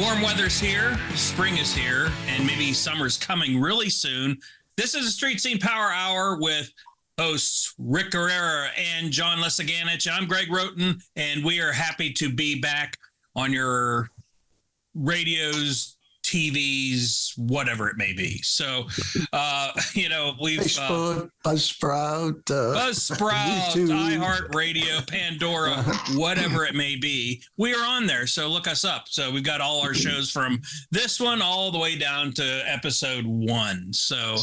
Warm weather's here, spring is here, and maybe summer's coming really soon. This is a Street Scene Power Hour with hosts Rick Guerrera and John Lesaganich. I'm Greg Roten, and we are happy to be back on your radios, TVs, whatever it may be. So, we've Facebook, Buzzsprout, iHeartRadio, Pandora, whatever it may be. We are on there, so look us up. So we've got all our shows from this one all the way down to episode 1. So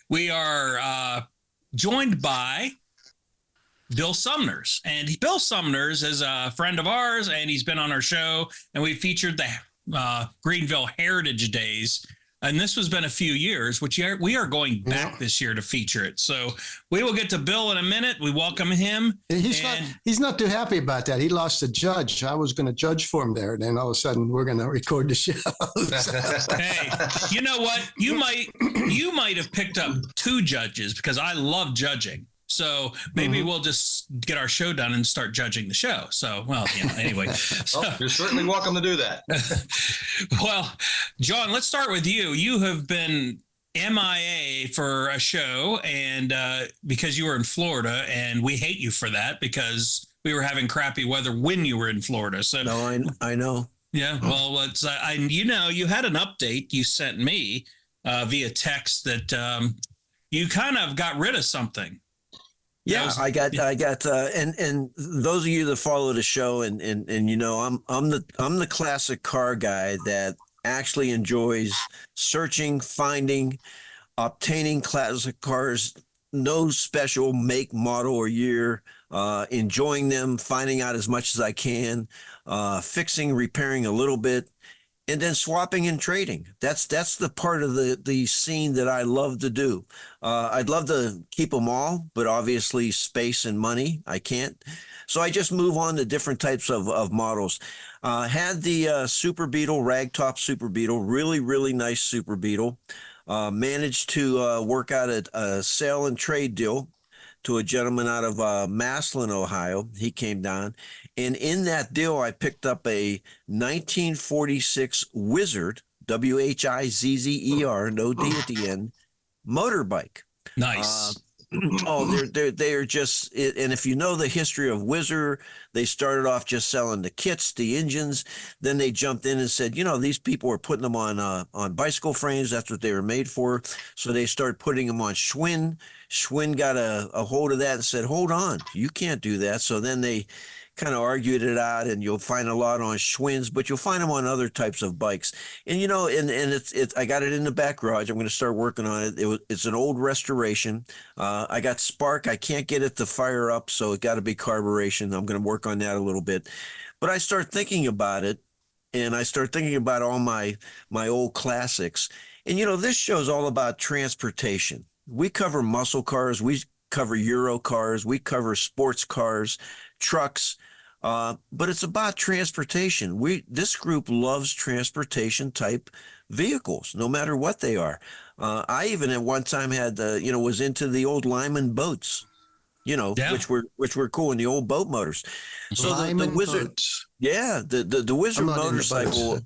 we are joined by Bill Sumners, and Bill Sumners is a friend of ours, and he's been on our show, and we featured the Greenville Heritage Days, and this has been a few years, which we are going back this year to feature it. So we will get to Bill in a minute. We welcome him. He's not too happy about that. He lost a judge. I was going to judge for him there. Then all of a sudden we're going to record the show. Hey, you know what? You might have picked up 2 judges because I love judging. So maybe we'll just get our show done and start judging the show. So, anyway. You're certainly welcome to do that. Well, John, let's start with you. You have been MIA for a show, and because you were in Florida, and we hate you for that because we were having crappy weather when you were in Florida. So no, I know. Yeah, well, it's you had an update you sent me via text that you kind of got rid of something. Yeah, I got, and those of you that follow the show, and I'm the classic car guy that actually enjoys searching, finding, obtaining classic cars, no special make, model, or year, enjoying them, finding out as much as I can, fixing, repairing a little bit, and then swapping and trading. That's the part of the scene that I love to do. I'd love to keep them all, but obviously space and money, I can't. So I just move on to different types of models. Had the Super Beetle, ragtop Super Beetle, really, really nice Super Beetle. Managed to work out a sale and trade deal to a gentleman out of Maslin, Ohio. He came down. And in that deal, I picked up a 1946 Wizard, Wizzer, no D at the end, motorbike. Nice. They are just, and if you know the history of Wizzer, they started off just selling the kits, the engines. Then they jumped in and said, these people were putting them on bicycle frames. That's what they were made for. So they started putting them on Schwinn. Schwinn got a hold of that and said, hold on, you can't do that. So then they kind of argued it out, and you'll find a lot on Schwinn's, but you'll find them on other types of bikes. And it's I got it in the back garage. I'm going to start working on it. It's an old restoration. I got spark. I can't get it to fire up, so it got to be carburation. I'm going to work on that a little bit. But I start thinking about it, and I start thinking about all my old classics. And this show's all about transportation. We cover muscle cars. We cover Euro cars. We cover sports cars, trucks. But it's about transportation. This group loves transportation type vehicles, no matter what they are. I even at one time had was into the old Lyman boats, which were cool, in the old boat motors. So the Wizard, boats. Yeah, the Wizard motorcycle,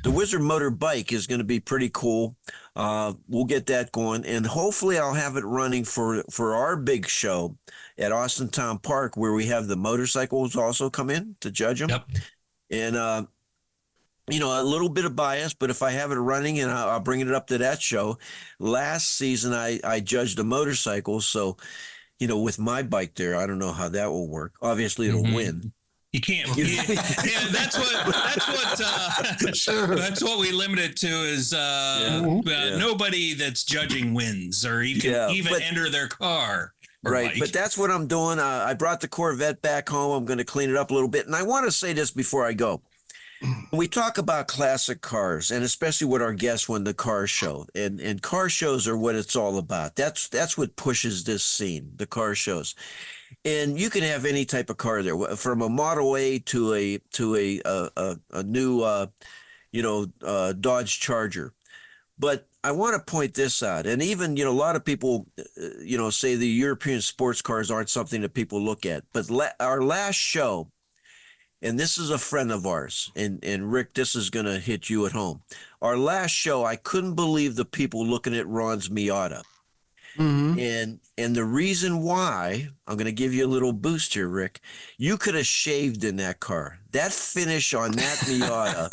the Wizard motorbike is going to be pretty cool. We'll get that going, and hopefully I'll have it running for our big show at Austin Town Park, where we have the motorcycles also come in to judge them. Yep. And a little bit of bias, but if I have it running, and I'll bring it up to that show. Last season I judged a motorcycle, so with my bike there, I don't know how that will work. Obviously it'll win. You can't. Yeah, that's what we limit it to is nobody that's judging wins, or even enter their car. Right, bike. But that's what I'm doing. I brought the Corvette back home. I'm going to clean it up a little bit, and I want to say this before I go. When we talk about classic cars, and especially with our guests when the car show, and car shows are what it's all about. That's what pushes this scene, the car shows. And you can have any type of car there, from a Model A to a new Dodge Charger. But I want to point this out, and even a lot of people say the European sports cars aren't something that people look at. But our last show, and this is a friend of ours, and Rick, this is going to hit you at home. Our last show, I couldn't believe the people looking at Ron's Miata. And the reason why, I'm going to give you a little boost here, Rick. You could have shaved in that car. That finish on that Miata,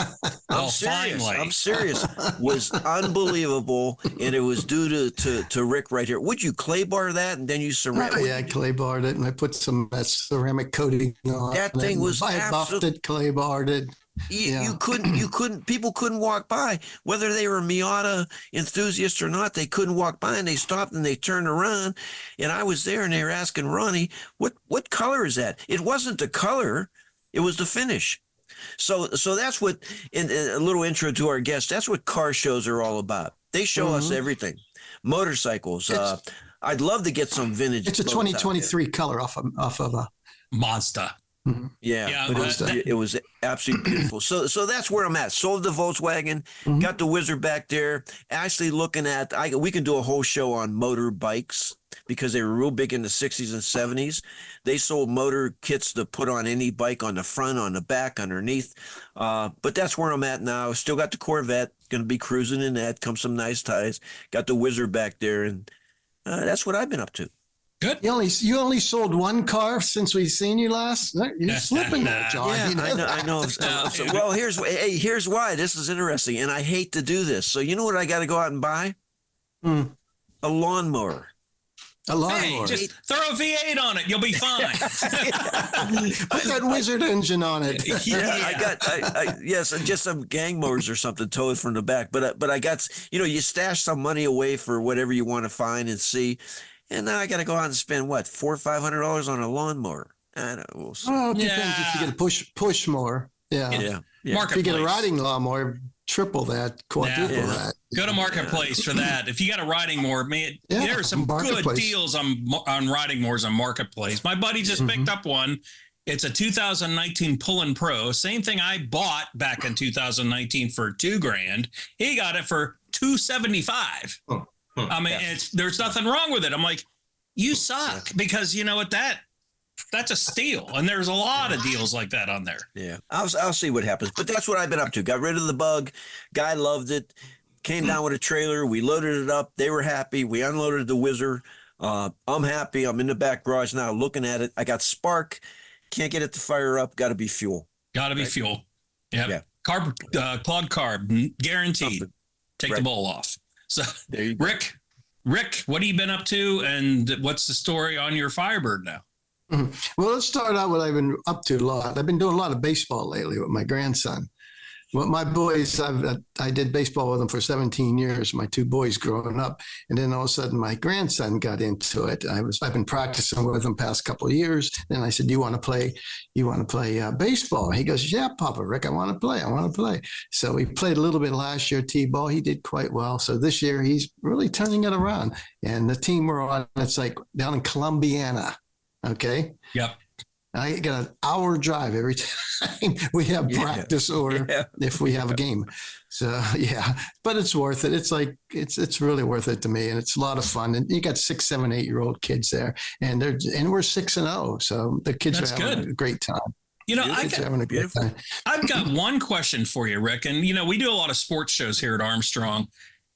I'm serious, was unbelievable, and it was due to Rick right here. Would you clay bar that, and then you ceramic? Yeah, I clay barred it, and I put some ceramic coating on. That thing was I buffed it, clay barred it. You couldn't, people couldn't walk by, whether they were Miata enthusiasts or not. They couldn't walk by, and they stopped and they turned around, and I was there, and they were asking Ronnie, what color is that? It wasn't the color, it was the finish. So that's what, in a little intro to our guests, that's what car shows are all about. They show us everything. Motorcycles. I'd love to get some vintage. It's a 2023 color off of a Mazda. Yeah, but it was absolutely beautiful. So that's where I'm at. Sold the Volkswagen, got the Whizzer back there. Actually looking at, we can do a whole show on motorbikes because they were real big in the 60s and 70s. They sold motor kits to put on any bike, on the front, on the back, underneath. But that's where I'm at now. Still got the Corvette, going to be cruising in that. Come some nice ties. Got the Whizzer back there, and that's what I've been up to. Good. You only sold one car since we've seen you last. You're slipping there, John. Yeah, you know? I know. Well, here's why. This is interesting, and I hate to do this. So you know what I got to go out and buy? A lawnmower. A lawnmower. Hey, just throw a V8 on it. You'll be fine. Put that Wizard engine on it. Yeah, I yes, and just some gang mowers or something towed from the back. But I got, you stash some money away for whatever you want to find and see. And now I got to go out and spend $400 or $500 on a lawnmower. I don't know. Oh, it depends if you get a push mower. Yeah. If you get a riding lawnmower, triple that, quadruple that. Go to Marketplace for that. If you got a riding mower, man, there are some good deals on riding mowers on Marketplace. My buddy just picked up one. It's a 2019 Pullin Pro. Same thing I bought back in 2019 for $2,000. He got it for $275. I mean, there's nothing wrong with it. I'm like, you suck, because you know what, that's a steal, and there's a lot of deals like that on there. Yeah, I'll see what happens, but that's what I've been up to. Got rid of the Bug. Guy loved it. Came down with a trailer. We loaded it up. They were happy. We unloaded the Whizzer. I'm happy. I'm in the back garage now looking at it. I got spark. Can't get it to fire up. Got to be fuel. Got to be fuel. Yep. Yeah. Clogged carb, guaranteed. Take the bowl off. So, there you go. Rick, what have you been up to, and what's the story on your Firebird now? Well, let's start out what I've been up to a lot. I've been doing a lot of baseball lately with my grandson. Well, my boys, I did baseball with them for 17 years, my two boys growing up. And then all of a sudden, my grandson got into it. I've been practicing with him past couple of years. Then I said, "You want to play baseball?" He goes, "Yeah, Papa, Rick, I want to play. So we played a little bit last year, T-ball. He did quite well. So this year, he's really turning it around. And the team we're on, it's like down in Columbiana. Okay. Yep. I get an hour drive every time we have practice or if we have a game. So, but it's worth it. It's like, it's really worth it to me. And it's a lot of fun. And you got 6, 7, 8-year-old kids there, and we're 6-0. So the kids are having a great time. I've got one question for you, Rick. And, we do a lot of sports shows here at Armstrong,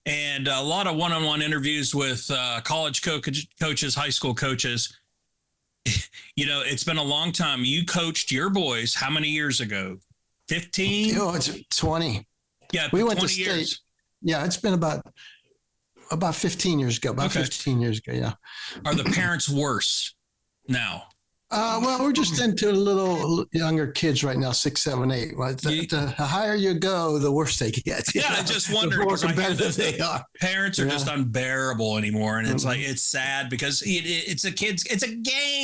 and a lot of one-on-one interviews with college coaches, high school coaches. It's been a long time. You coached your boys how many years ago? 15? It's 20. Yeah, we went to state. Years. Yeah, it's been about 15 years ago. 15 years ago, yeah. Are the parents worse now? Well, we're just into little younger kids right now, 6, 7, 8. The higher you go, the worse they get. Yeah, I just wonder. The more competitive they are. Parents are just unbearable anymore, and it's like, it's sad because it's a game.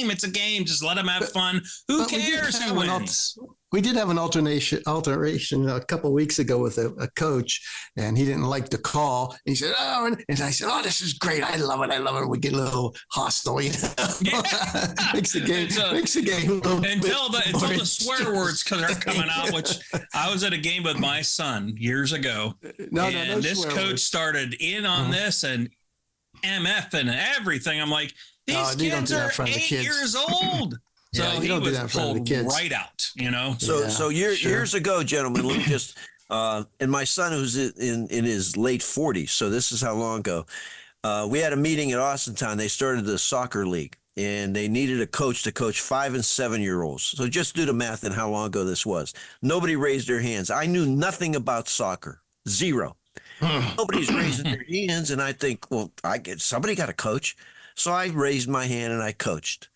It's a game. Just let them have fun. Who cares who wins? We did have an alteration a couple of weeks ago with a coach, and he didn't like the call. And he said, and I said, "Oh, this is great. I love it. We get a little hostile, makes the game until the swear words are coming out, which I was at a game with my son years ago. No this coach started in on this and MF and everything. I'm like, these kids are 8 years old. So Yeah, you he don't do was that in front of the pulled kids. right out, you know? So Yeah, so years ago, gentlemen, let me just and my son who's in his late 40s, so this is how long ago. We had a meeting at Austintown. They started the soccer league, and they needed a coach to coach 5 and 7-year-olds. So just do the math and how long ago this was. Nobody raised their hands. I knew nothing about soccer, zero. Nobody's raising their hands, and I think, well, somebody got to coach. So I raised my hand and I coached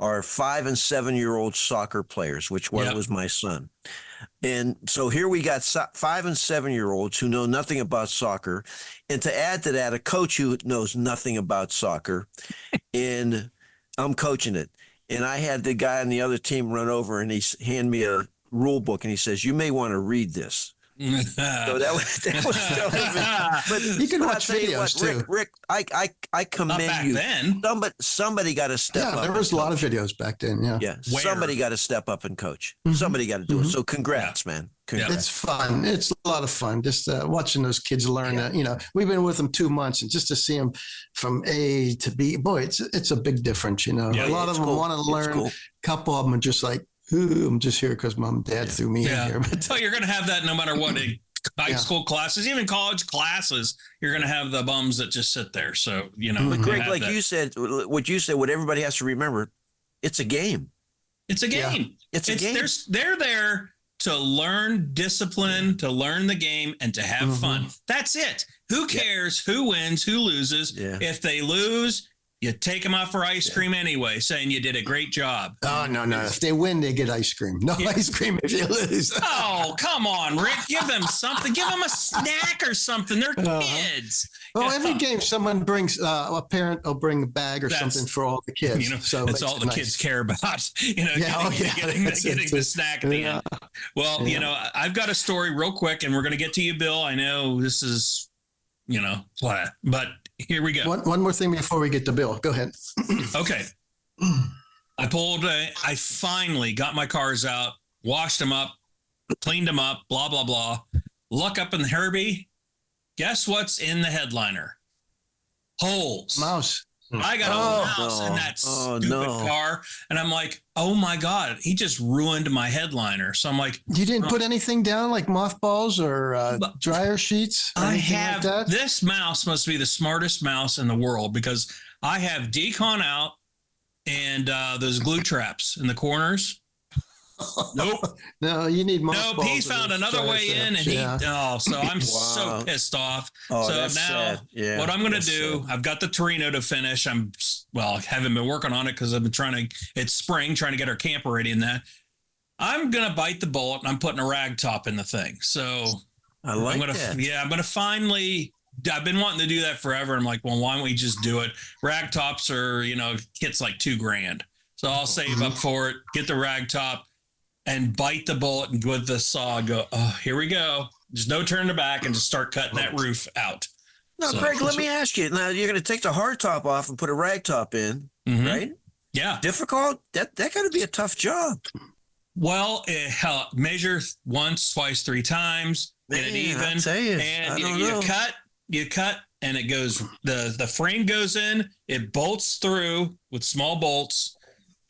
our 5 and 7-year-old soccer players, which one was my son. And so here we got 5 and 7-year-olds who know nothing about soccer. And to add to that, a coach who knows nothing about soccer. And I'm coaching it. And I had the guy on the other team run over and he handed me a rule book and he says, "You may want to read this." So that was but You can but watch I'll tell you videos what, too. Rick, I Not commend back you. then. Somebody got to step up. Yeah, there was a lot of videos back then. Yeah. Yeah, Where? somebody got to step up and coach. Somebody got to do it. So congrats, man. Congrats. It's fun. It's a lot of fun just watching those kids learn. We've been with them 2 months, and just to see them from A to B, boy, it's a big difference. Yeah, a lot of them cool. want to It's learn. cool. A couple of them are just like, "Ooh, I'm just here because mom and dad threw me in here." But So you're going to have that no matter what. High school classes, even college classes, you're going to have the bums that just sit there. So, But Greg, have like that. you said, what everybody has to remember, it's a game. It's a game. Yeah. It's a game. They're there to learn discipline, to learn the game, and to have fun. That's it. Who cares who wins, who loses? Yeah. If they lose, you take them out for ice cream anyway, saying you did a great job. oh no! If they win, they get ice cream. No ice cream if you lose. Oh, come on, Rick. Give them something. Give them a snack or something. They're kids. Well, every game someone brings a parent will bring a bag or something for all the kids. So that's it all makes the it nice. kids care about. Getting that's it the too. snack at the end. Well, I've got a story real quick, and we're going to get to you, Bill. I know this is, flat, but here we go. One more thing before we get to Bill. Go ahead. Okay. I finally got my cars out, washed them up, cleaned them up, blah, blah, blah. Look up in the Herbie. Guess what's in the headliner? Holes. Mouse. I got a mouse in that stupid car. And I'm like, oh my God, he just ruined my headliner. So I'm like, You didn't put anything down like mothballs or dryer sheets? Or I anything have like that? this mouse must be the smartest mouse in the world because I have decon out and those glue traps in the corners. Nope. No, you need Nope. mothballs. He found another way in, and so I'm so pissed off. Oh, so that's now, sad. Yeah, what I'm going to that's do, sad. I've got the Torino to finish. I haven't been working on it because I've been it's spring, trying to get our camper ready in that. I'm going to bite the bullet, and I'm putting a rag top in the thing. So I like that. that. Yeah, I'm going to finally. I've been wanting to do that forever. I'm like, well, why don't we just do it? Rag tops are, kits like $2,000. So I'll save up for it, get the rag top, and bite the bullet and with the saw go, oh, here we go. There's no turning back and just start cutting that roof out. Now, Greg, let me ask you. Now, you're going to take the hard top off and put a rag top in, right? Yeah. Difficult? That got to be a tough job. Well, measure once, twice, 3 times, get it even. I'll tell you, and I don't you know. cut, and it goes, the frame goes in, it bolts through with small bolts,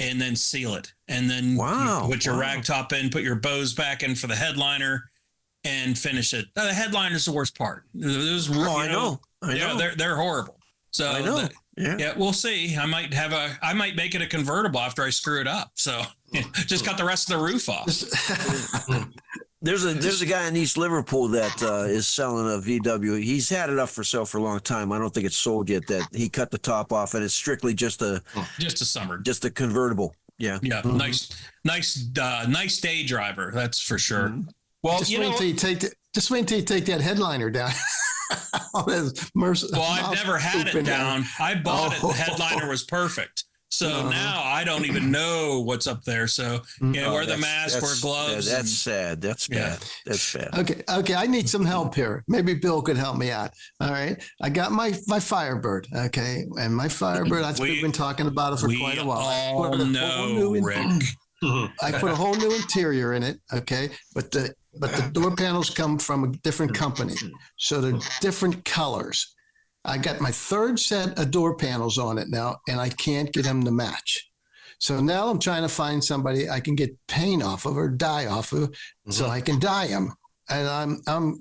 and then seal it. And then you put your rag top in, put your bows back in for the headliner, and finish it. The headliner is the worst part. I know. They're horrible. So I know. Yeah, we'll see. I might make it a convertible after I screw it up. So just cut the rest of the roof off. There's a guy in East Liverpool that is selling a VW. He's had it up for sale for a long time. I don't think it's sold yet. That he cut the top off, and it's strictly just a summer, just a convertible. Yeah, yeah, nice day driver. That's for sure. Well, just wait until you take that headliner down. Well, I've never had it down. I bought it. The headliner was perfect. So now I don't even know what's up there. So wear the mask, wear gloves. That's sad. That's bad. That's bad. Okay. I need some help here. Maybe Bill could help me out. All right. I got my Firebird. Okay, and my Firebird. We've been talking about it for quite a while. All know, Rick. I put a whole new interior in it. Okay, but the door panels come from a different company, so they're different colors. I got my third set of door panels on it now, and I can't get them to match. So now I'm trying to find somebody I can get paint off of or dye off of, so I can dye them. And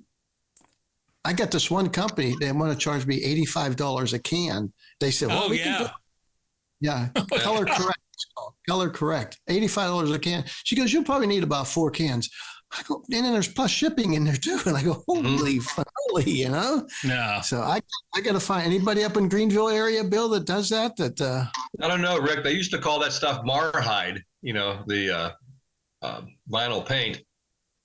I got this one company. They want to charge me $85 a can. They said, "Well, we can color correct. It's called color correct. $85 a can." She goes, "You'll probably need about 4 cans." I go, and then there's plus shipping in there too. And I go, holy, No. So I got to find anybody up in Greenville area, Bill, that does that. I don't know, Rick. They used to call that stuff Marhide, the vinyl paint.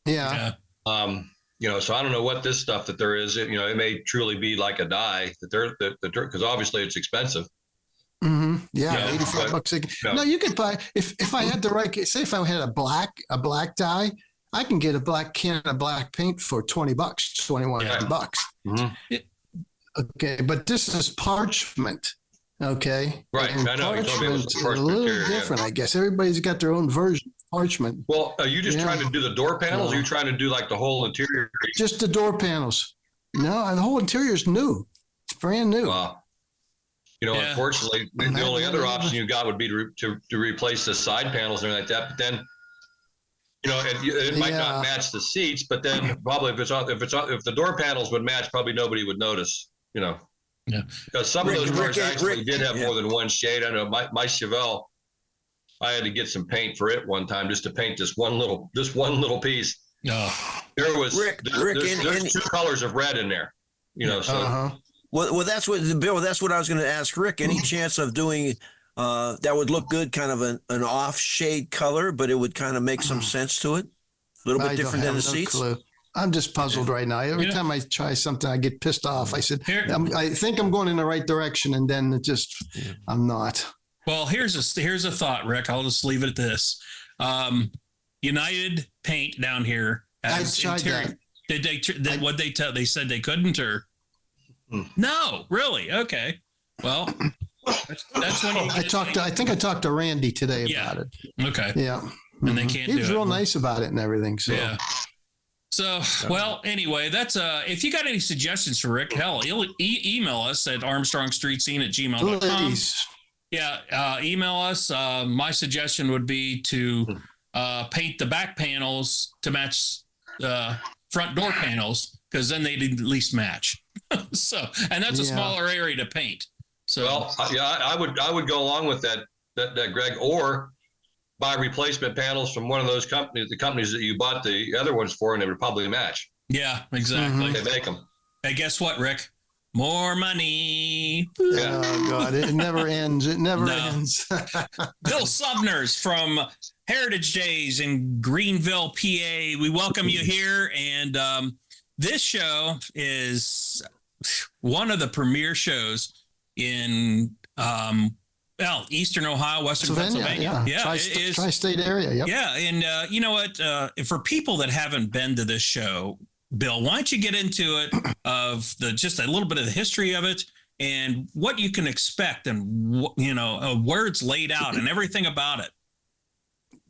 Yeah. So I don't know what this stuff that there is. It may truly be like a dye because obviously it's expensive. Mm-hmm. Yeah, $85 a can. No, you could buy if I had the right. Say if I had a black dye, I can get a black can of black paint for $20, $21 bucks. Mm-hmm. Okay, but this is parchment. Okay, right. And I know. Parchment's a little different, I guess. Everybody's got their own version of parchment. Well, are you just trying to do the door panels? Or are you trying to do like the whole interior? Just the door panels. No, the whole interior is new. It's brand new. Wow. Unfortunately, the only other option you got would be to replace the side panels and everything like that. But then, it might not match the seats. But then probably if the door panels would match, probably nobody would notice. Yeah. Because some of those cars actually did have more than one shade. I know my Chevelle, I had to get some paint for it one time just to paint this one little piece. There was there's 2 colors of red in there. So. Well, that's what Bill. That's what I was going to ask Rick. Any chance of doing that would look good, kind of an off shade color, but it would kind of make some sense to it. A little bit different than the seats. Clue. I'm just puzzled right now. Every time I try something, I get pissed off. I said, I think I'm going in the right direction, and then it just, I'm not. Well, here's a thought, Rick. I'll just leave it at this. United Paint down here. I tried that. Did what they tell? They said they couldn't, or no, really? Okay. Well, that's when you I think I talked to Randy today about it. Okay. Yeah. And they can't do it. He was real nice about it and everything. So. Yeah. So, well, anyway, that's if you got any suggestions for Rick, hell, email us at armstrongstreetscene@gmail.com. Please. Yeah, email us. My suggestion would be to paint the back panels to match front door panels, because then they'd at least match. So, and that's a smaller area to paint. So, well, I would go along with that, Greg, or buy replacement panels from one of those companies, the companies that you bought the other ones for, and they would probably match. Yeah, exactly. They make them. Hey, guess what, Rick? More money. Yeah. Oh, God, it never ends. It never ends. Bill Sumners from Heritage Days in Greenville, PA. We welcome you here. And this show is one of the premier shows in Eastern Ohio, Western Pennsylvania. Yeah, it is. Tri-state area. Yep. Yeah, and you know what? For people that haven't been to this show, Bill, why don't you get into it of just a little bit of the history of it and what you can expect and where it's laid out and everything about it.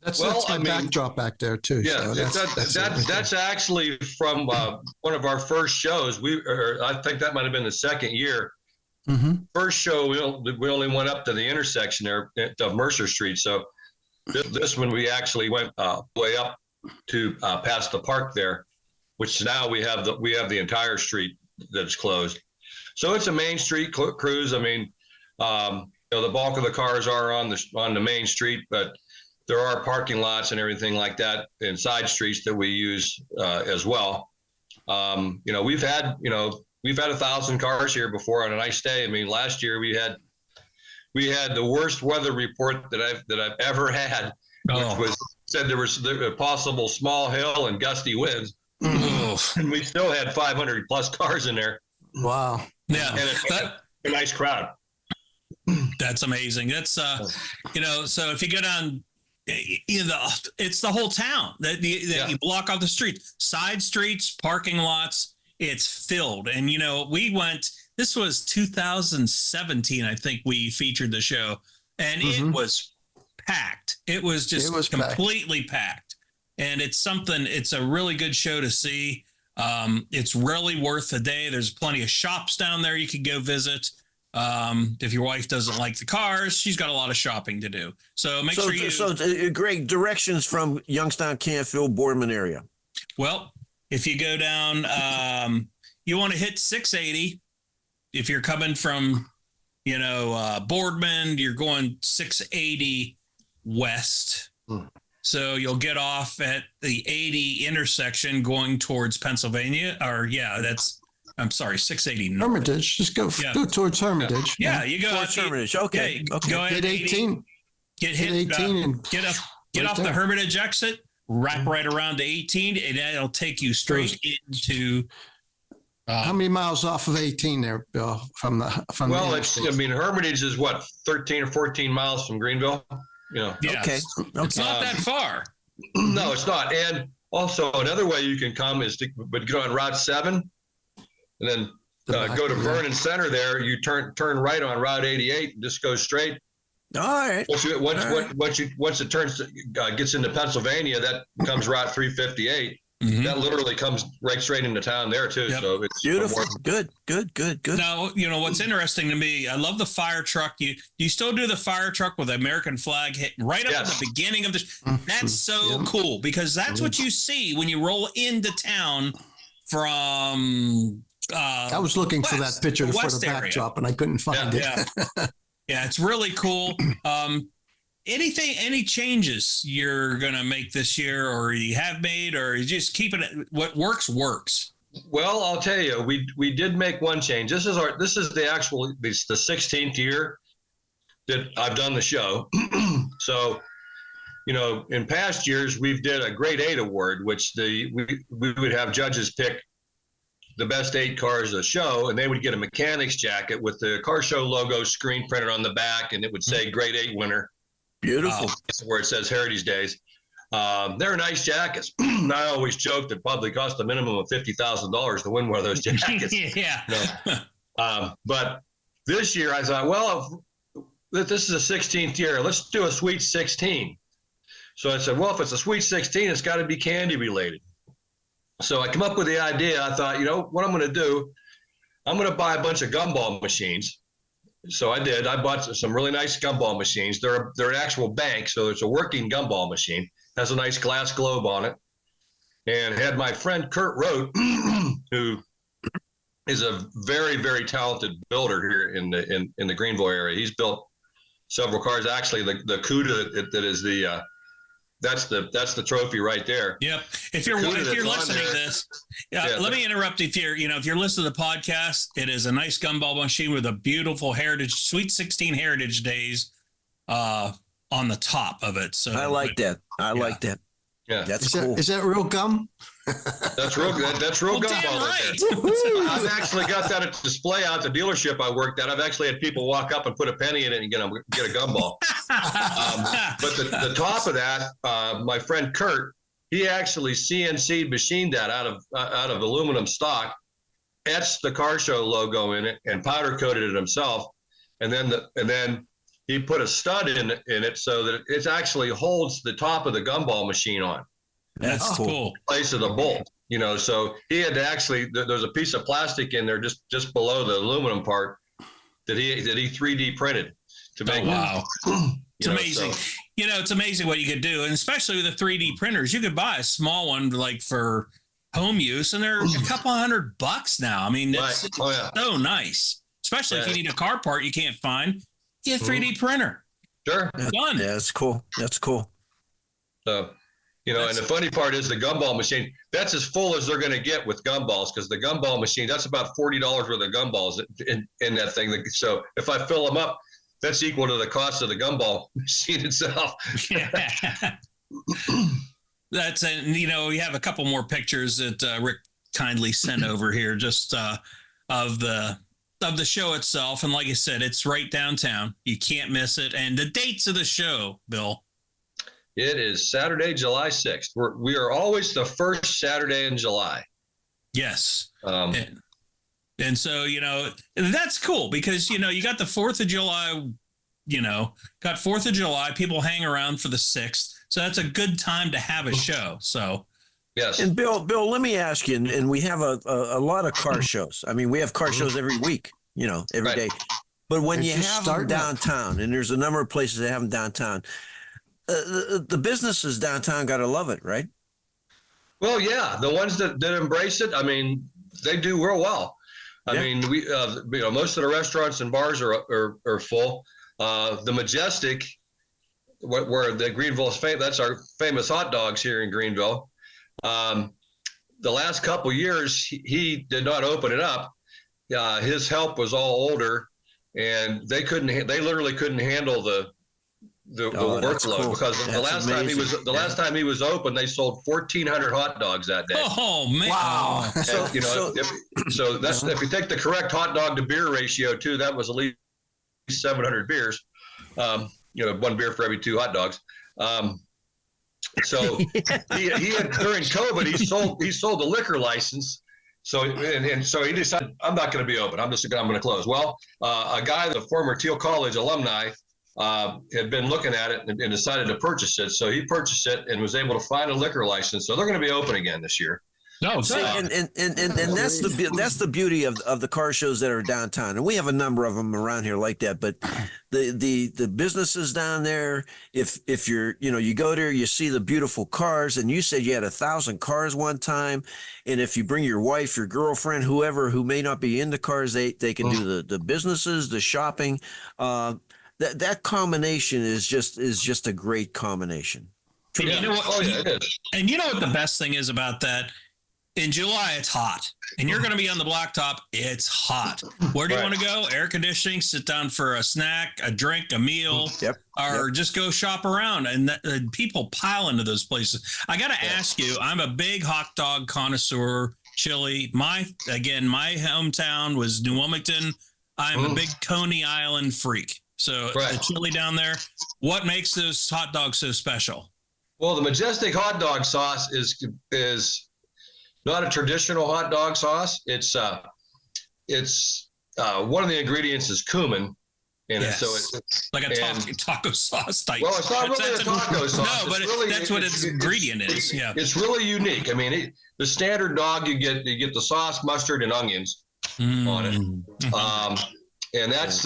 That's my backdrop back there too. Yeah, so that's actually from one of our first shows. I think that might have been the second year. Mm-hmm. First show, we only went up to the intersection there of Mercer Street. So this one we actually went way up to past the park there, which now we have the entire street that is closed. So it's a main street cruise. I mean, the bulk of the cars are on the main street, but there are parking lots and everything like that in side streets that we use as well. We've had 1,000 cars here before on a nice day. I mean, last year we had the worst weather report that I've ever had, which said there was a possible small hail and gusty winds, and we still had 500 plus cars in there. Wow! Yeah, and a nice crowd. That's amazing. That's so if you go down, it's the whole town that you block off the street, side streets, parking lots. It's filled. And, we went, this was 2017, I think we featured the show, and it was packed. It was just completely packed. And it's a really good show to see. It's really worth the day. There's plenty of shops down there you could go visit. If your wife doesn't like the cars, she's got a lot of shopping to do. So make sure you. So, Greg, directions from Youngstown, Canfield, Boardman area. Well, if you go down, you want to hit 680. If you're coming from, Boardman, you're going 680 west. So you'll get off at the 80 intersection going towards Pennsylvania. I'm sorry, 680 north. Hermitage. Just go towards Hermitage. Yeah, you go towards Hermitage. Okay. Go ahead. Hit 18. Get hit 18 and get off the Hermitage exit. Wrap right around to 18, and that'll take you straight into. How many miles off of 18 there, Bill? Hermitage is what, 13 or 14 miles from Greenville. Yeah, Okay. It's not that far. No, it's not. And also another way you can come is to go on Route 7, and then go to Vernon Center. There, you turn right on Route 88 and just go straight. All right. Once it gets into Pennsylvania, that comes Route 358. Mm-hmm. That literally comes right straight into town there too. Yep. So it's beautiful. Good. Now, what's interesting to me, I love the fire truck. You still do the fire truck with the American flag hit right up at the beginning of the. That's so cool, because that's what you see when you roll into town from. I was looking for that picture for the backdrop, and I couldn't find it. Yeah, it's really cool. Any changes you're gonna make this year, or you have made, or you just keeping it? What works. Well, I'll tell you, we did make one change. This is the 16th year that I've done the show. So, in past years we've did a grade 8 award, which we would have judges pick the best 8 cars of the show, and they would get a mechanic's jacket with the car show logo screen printed on the back, and it would say grade 8 winner. Beautiful. Where it says Heritage Days. They're nice jackets. I always joke that probably cost a minimum of $50,000 to win one of those jackets. But this year I thought, well, this is the 16th year. Let's do a Sweet 16. So I said, well, if it's a Sweet 16, it's got to be candy related. So I come up with the idea. I thought, what I'm going to do, I'm going to buy a bunch of gumball machines. So I did. I bought some really nice gumball machines. They're an actual bank, so it's a working gumball machine. Has a nice glass globe on it, and had my friend Kurt Rote, who is a very, very talented builder here in the Greenville area. He's built several cars. Actually, the CUDA that is that's the trophy right there. Yep. If you're listening to this, let me interrupt. If you're listening to the podcast, it is a nice gumball machine with a beautiful Heritage Sweet 16 Heritage Days on the top of it. So I like that. Like that. Yeah, that's cool. Is that real gum? That's real. That's real gumball. Right. I've actually got that at display out at the dealership I worked at. I've actually had people walk up and put a penny in it and get a gumball. But the top of that, my friend Kurt, he actually CNC machined that out of aluminum stock, etched the car show logo in it, and powder coated it himself, and then he put a stud in it so that it actually holds the top of the gumball machine on. That's cool. In place of the bolt, so he had to actually, there's a piece of plastic in there just below the aluminum part that he 3D printed to make. Oh, wow. It's amazing. So, it's amazing what you could do. And especially with the 3D printers, you could buy a small one like for home use, and they're a couple $100 now. I mean, it's so nice, especially if you need a car part you can't find. Get a 3D printer. Sure. Done. Yeah, that's cool. So, and the funny part is the gumball machine, that's as full as they're going to get with gumballs, because the gumball machine, that's about $40 worth of gumballs in that thing. So if I fill them up, that's equal to the cost of the gumball machine itself. That's, and we have a couple more pictures that Rick kindly sent over here, just of the show itself. And like I said, it's right downtown. You can't miss it. And the dates of the show, Bill. It is Saturday, July 6th. We are always the first Saturday in July. Yes. And so, that's cool because, you got the 4th of July, got 4th of July, people hang around for the 6th. So that's a good time to have a show. So, yes. And Bill, let me ask you, and we have a lot of car shows. I mean, we have car shows every week, every day. But when They're you just have them starting up. downtown, and there's a number of places that have them downtown, the businesses downtown got to love it, right? Well, yeah, the ones that embrace it, I mean, they do real well. I Yeah. mean, we, most of the restaurants and bars are full. The Majestic, where the Greenville is famous, that's our famous hot dogs here in Greenville. The last couple years, he did not open it up. His help was all older, and they literally couldn't handle the workload, cool. because the last time he was open, they sold 1,400 hot dogs that day. Oh man! Wow. And, so that's if you take the correct hot dog to beer ratio too, that was at least 700 beers. One beer for every 2 hot dogs. So he had, during COVID, he sold the liquor license. So so he decided, I'm not going to be open. I'm going to close. Well, a guy, the former Teal College alumni, had been looking at it and decided to purchase it. So he purchased it and was able to find a liquor license. So they're going to be open again this year. No, See, and that's the beauty of the car shows that are downtown, and we have a number of them around here like that. But the businesses down there, if you're you go there, you see the beautiful cars, and you said you had 1,000 cars one time, and if you bring your wife, your girlfriend, whoever who may not be into cars, they can do the businesses, the shopping. That combination is just a great combination. And you know what? Oh yeah, it is. And you know what the best thing is about that? In July, it's hot, and you're going to be on the blacktop. It's hot. Where do you want to go? Air conditioning. Sit down for a snack, a drink, a meal, or just go shop around. And people pile into those places. I got to ask you. I'm a big hot dog connoisseur. Chili. My hometown was New Wilmington. I'm a big Coney Island freak. So the chili down there. What makes those hot dogs so special? Well, the Majestic hot dog sauce is not a traditional hot dog sauce. It's one of the ingredients is cumin in it. So it's like a taco sauce type. Well, it's not really a taco sauce. No, but that's what its ingredient is. Yeah, it's really unique. I mean, the standard dog you get the sauce, mustard, and onions on it, and that's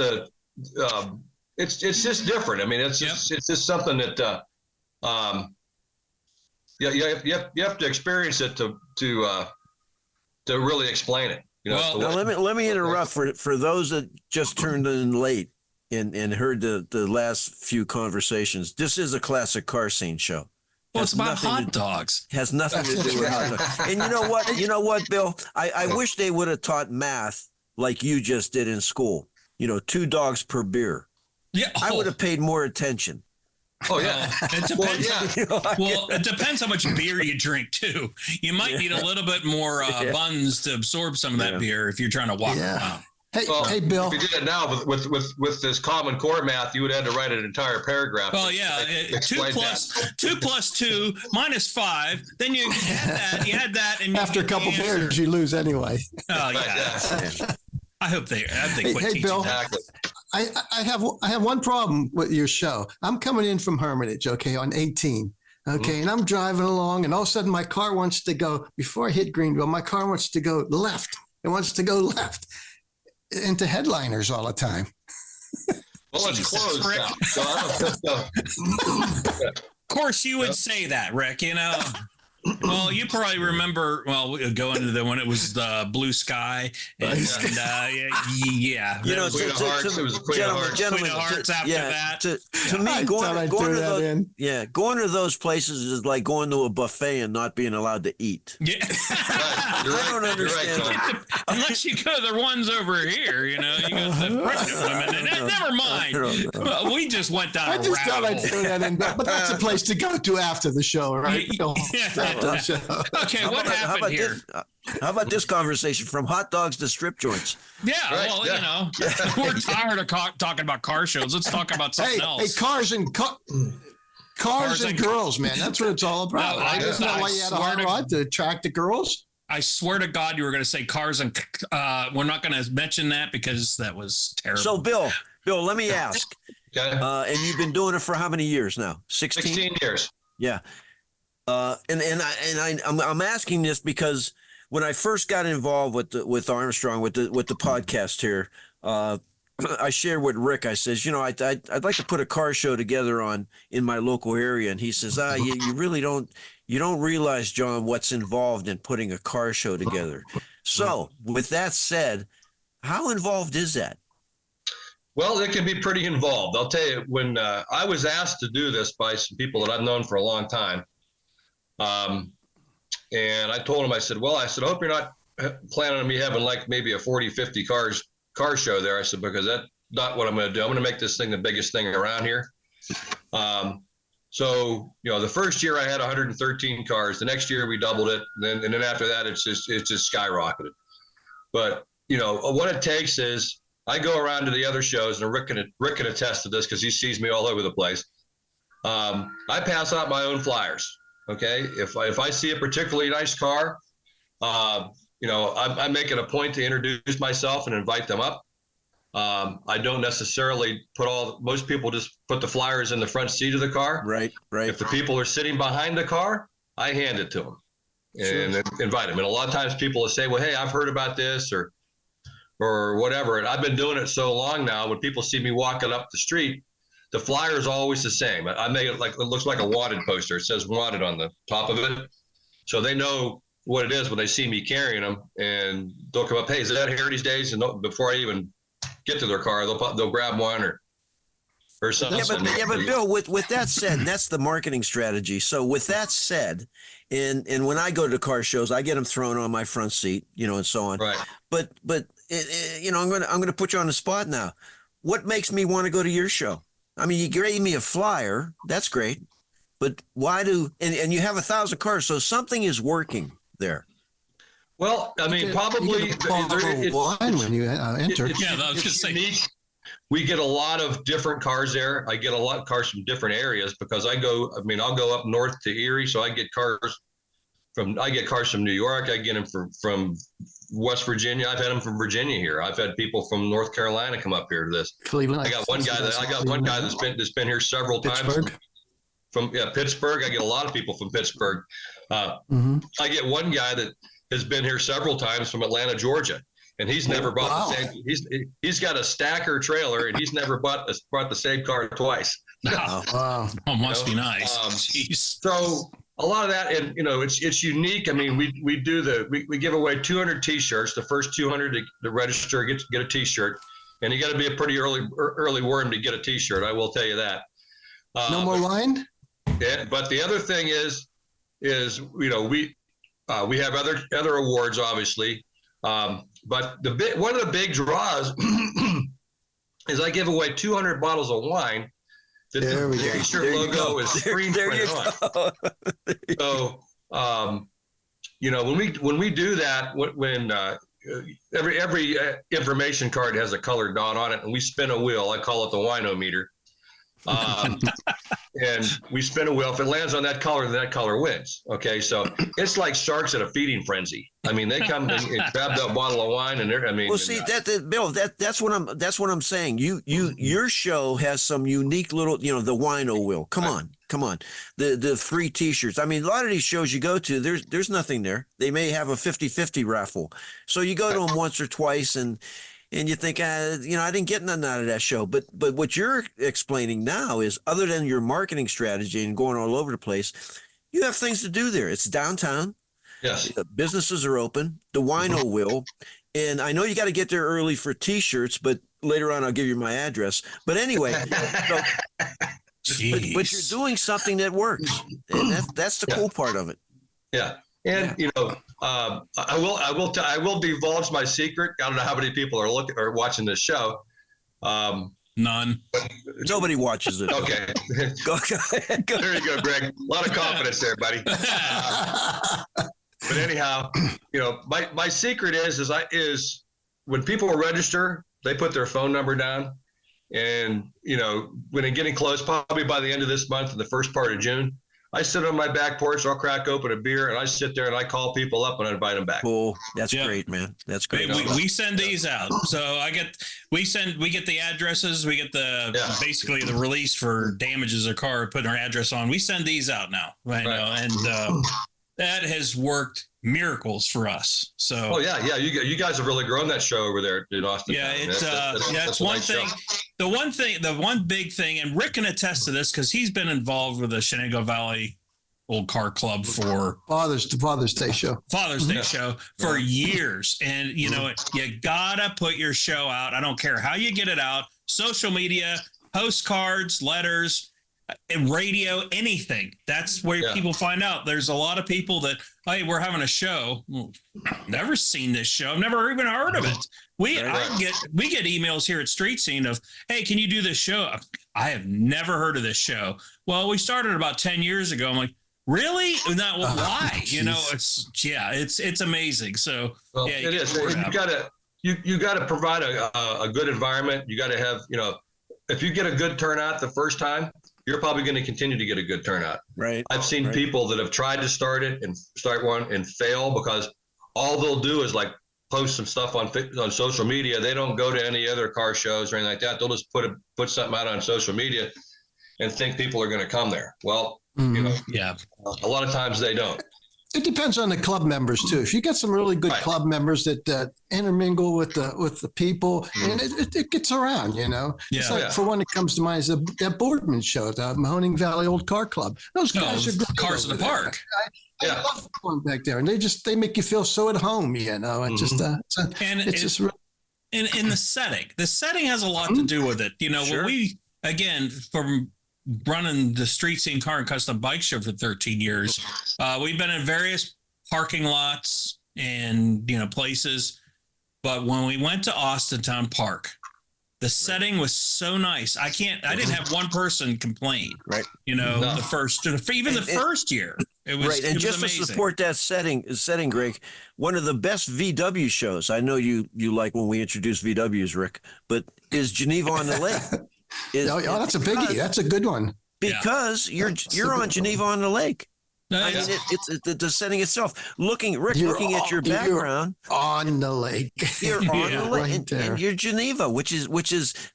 it's just different. I mean, it's just something that you have to experience it to really explain it. Well, now let me interrupt for those that just turned in late and heard the last few conversations. This is a classic car scene show. Well, it's about hot dogs. Has nothing to do with hot dogs. And you know what, Bill? I wish they would have taught math like you just did in school. 2 dogs per beer. Yeah, I would have paid more attention. Oh yeah, it depends. Well, it depends how much beer you drink too. You might need a little bit more buns to absorb some of that beer if you're trying to walk around. Hey, Bill. If you did it now with this Common Core math, you would have to write an entire paragraph. Well, yeah, 2 plus 2 minus 5. Then you had that, and after a couple beers, you lose anyway. Oh yeah. I hope they quit teaching. Bill, exactly. I have one problem with your show. I'm coming in from Hermitage, on 18. And I'm driving along, and all of a sudden my car wants to go, before I hit Greenville, my car wants to go left. It wants to go left into Headliners all the time. Well, it's closed now. Of course you would say that, Rick, Well, you probably remember. Well, we'll go into when it was the Blue Sky, and yeah. Queen of Hearts. It was Queen of Hearts. Queen of Hearts after that. To me, going to those places is like going to a buffet and not being allowed to eat. Yeah, I don't understand. Unless you go to the ones over here, you go to the pregnant women. And never mind. Well, we just went down. I just thought I'd throw that in, but that's a place to go to after the show, right? Okay, what happened here? How about this conversation from hot dogs to strip joints? Yeah, we're tired of talking about car shows. Let's talk about something else. Hey, cars and girls, man. That's what it's all about. I just know why you had a hard rod to attract the girls. I swear to God, you were going to say cars, and we're not going to mention that because that was terrible. So, Bill, let me ask. And you've been doing it for how many years now? 16? 16 years. Yeah. I'm asking this because when I first got involved with Armstrong with the podcast here, I shared with Rick. I says, I'd like to put a car show together in my local area, and he says, you really don't realize, John, what's involved in putting a car show together. So, with that said, how involved is that? Well, it can be pretty involved. I'll tell you, when I was asked to do this by some people that I've known for a long time, and I told them, I said, I hope you're not planning on me having like maybe a 40, 50 car show there. I said, because that's not what I'm going to do. I'm going to make this thing the biggest thing around here. So, the first year I had 113 cars. The next year we doubled it. And then after that, it's just skyrocketed. But, what it takes is I go around to the other shows, and Rick can attest to this because he sees me all over the place. I pass out my own flyers. Okay. If I see a particularly nice car, I make it a point to introduce myself and invite them up. I don't necessarily most people just put the flyers in the front seat of the car. Right. If the people are sitting behind the car, I hand it to them and invite them. And a lot of times people will say, well, hey, I've heard about this or whatever. And I've been doing it so long now, when people see me walking up the street, the flyer is always the same. I made it it looks like a wanted poster. It says wanted on the top of it. So they know what it is when they see me carrying them, and they'll come up, hey, is that Heritage Days? And before I even get to their car, they'll grab one or something. Yeah, but Bill, with that said, that's the marketing strategy. So with that said, and when I go to car shows, I get them thrown on my front seat, and so on. Right. But I'm gonna put you on the spot now. What makes me want to go to your show? I mean, you gave me a flyer. That's great. But why and you have 1,000 cars, so something is working there. Well, I mean, probably when you enter. It's unique. We get a lot of different cars there. I get a lot of cars from different areas because I'll go up north to Erie, so I get cars from New York. I get them from West Virginia. I've had them from Virginia here. I've had people from North Carolina come up here to this. Cleveland. I got one guy that's been here several times from Pittsburgh. I get a lot of people from Pittsburgh. I get one guy that has been here several times from Atlanta, Georgia, and he's never bought the same. He's got a stacker trailer, and he's never bought the same car twice. Wow. Oh, must be nice. So a lot of that, and it's unique. I mean, we give away 200 T-shirts. The first 200 to register get a T-shirt, and you got to be a pretty early worm to get a T-shirt. I will tell you that. No more line. Yeah, but the other thing is we have other awards, obviously, but one of the big draws is I give away 200 bottles of wine that the T-shirt logo is screen printed on. So, when we do that, when every information card has a colored dot on it, and we spin a wheel. I call it the winometer. And we spin a wheel. If it lands on that color, then that color wins. Okay, so it's like sharks at a feeding frenzy. I mean, they come and grab that bottle of wine, and Bill, that's what I'm saying. Your show has some unique little, the wino wheel. Come on. The free T-shirts. I mean, a lot of these shows you go to, there's nothing there. They may have a 50-50 raffle. So you go to them once or twice, and you think, I didn't get nothing out of that show. But what you're explaining now is, other than your marketing strategy and going all over the place, you have things to do there. It's downtown. Yes. Businesses are open. The wino wheel. And I know you got to get there early for T-shirts, but later on I'll give you my address. But anyway, but you're doing something that works. And that's the cool part of it. Yeah. And I will divulge my secret. I don't know how many people are watching this show. None. Nobody watches it. Okay. Go ahead. There you go, Greg. A lot of confidence there, buddy. But anyhow, my secret is when people register, they put their phone number down, and when they're getting close, probably by the end of this month and the first part of June, I sit on my back porch, I'll crack open a beer, and I sit there and I call people up and I invite them back. Cool. That's great, man. That's great. We send these out. So we get the addresses, we get basically the release for damages or car, putting our address on. We send these out now, right? And that has worked miracles for us. So, oh yeah, you guys have really grown that show over there in Austin. yeah, it's that's one nice thing. show. The one big thing, and Rick can attest to this because he's been involved with the Shenango Valley Old Car Club for Father's Day show. Father's Day show for years. And, you gotta put your show out. I don't care how you get it out, social media, postcards, letters, radio, anything. That's where people find out. There's a lot of people that, hey, we're having a show. Never seen this show. I've never even heard of it. We get emails here at Street Scene of, hey, can you do this show? I have never heard of this show. Well, we started about 10 years ago. I'm like, really? Not why? It's amazing. So it is. You gotta provide a good environment. You gotta have, if you get a good turnout the first time, you're probably going to continue to get a good turnout. Right. I've seen people that have tried to start one and fail because all they'll do is like post some stuff on social media. They don't go to any other car shows or anything like that. They'll just put something out on social media and think people are going to come there. Well, a lot of times they don't. It depends on the club members too. If you get some really good club members that intermingle with the people, and it gets around, It's like, for one that comes to mind is that Boardman show, the Mahoning Valley Old Car Club. Those guys are good. Cars in the Park. I love going back there, and they make you feel so at home, and just just really. In the setting has a lot to do with it. When we, again, from running the Street Scene Car and Custom Bike Show for 13 years. We've been in various parking lots and, places. But when we went to Austintown Park, the setting was so nice. I didn't have one person complain. Right. The first year. It was right. And just amazing. To support that setting, Greg, one of the best VW shows, I know you like when we introduce VWs, Rick, but is Geneva on the Lake. That's a biggie. That's a good one. Because you're on Geneva on the Lake. I mean, it's the setting itself. Looking at your background, you're on the lake. You're on the lake, right and you're Geneva, which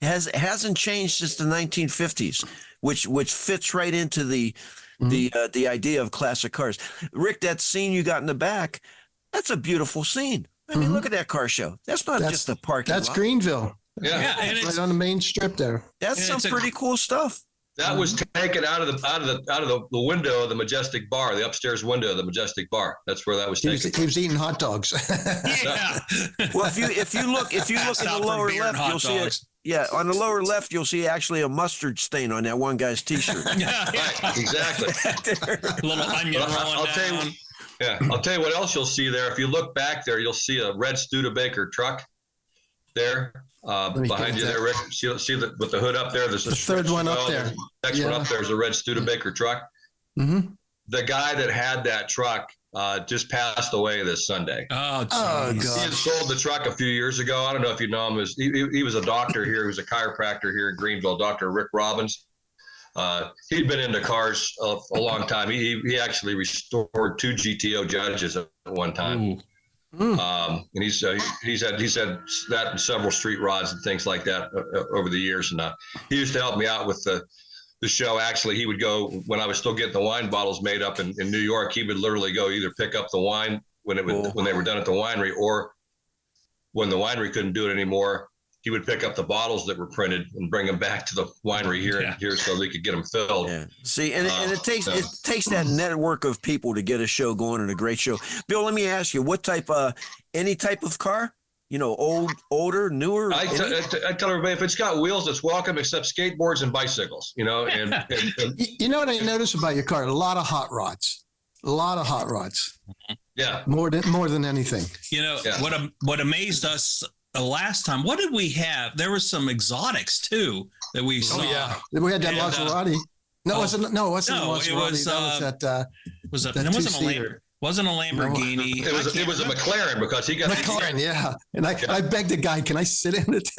hasn't changed since the 1950s, which fits right into the idea of classic cars. Rick, that scene you got in the back, that's a beautiful scene. I mean, look at that car show. That's just a parking lot. That's Greenville. Yeah, and it's right on the main strip there. That's some pretty cool stuff. That was taken out of the window of the Majestic Bar, the upstairs window of the Majestic Bar. That's where that was taken. He was eating hot dogs. Yeah. Well, if you look in the lower left, you'll see it. Yeah, on the lower left, you'll see actually a mustard stain on that one guy's T-shirt. Right, exactly. A little onion rolling down. I'll tell you what else you'll see there. If you look back there, you'll see a red Studebaker truck there. Behind you there, Rick. See with the hood up there. There's the third one up there. Next one up there is a red Studebaker truck. Mm-hmm. The guy that had that truck just passed away this Sunday. Oh God! He had sold the truck a few years ago. I don't know if you know him. He was a doctor here. He was a chiropractor here in Greenville, Dr. Rick Robbins. He'd been into cars a long time. He actually restored 2 GTO judges at one time. Ooh. And he's had that in several street rods and things like that over the years. And he used to help me out with the show. Actually, he would go when I was still getting the wine bottles made up in New York. He would literally go either pick up the wine when they were done at the winery, or when the winery couldn't do it anymore, he would pick up the bottles that were printed and bring them back to the winery here so they could get them filled. Yeah. See, and it takes that network of people to get a show going and a great show. Bill, let me ask you, what type any type of car? Older, newer? I tell everybody, if it's got wheels, it's welcome, except skateboards and bicycles, and you know what I noticed about your car? A lot of hot rods. Yeah. More than anything. What amazed us the last time, what did we have? There was some exotics too that we saw. Oh yeah, we had that Maserati. It wasn't a Maserati. It wasn't a Lamborghini. It was a McLaren because he got McLaren. Yeah, and I begged the guy, "Can I sit in it?"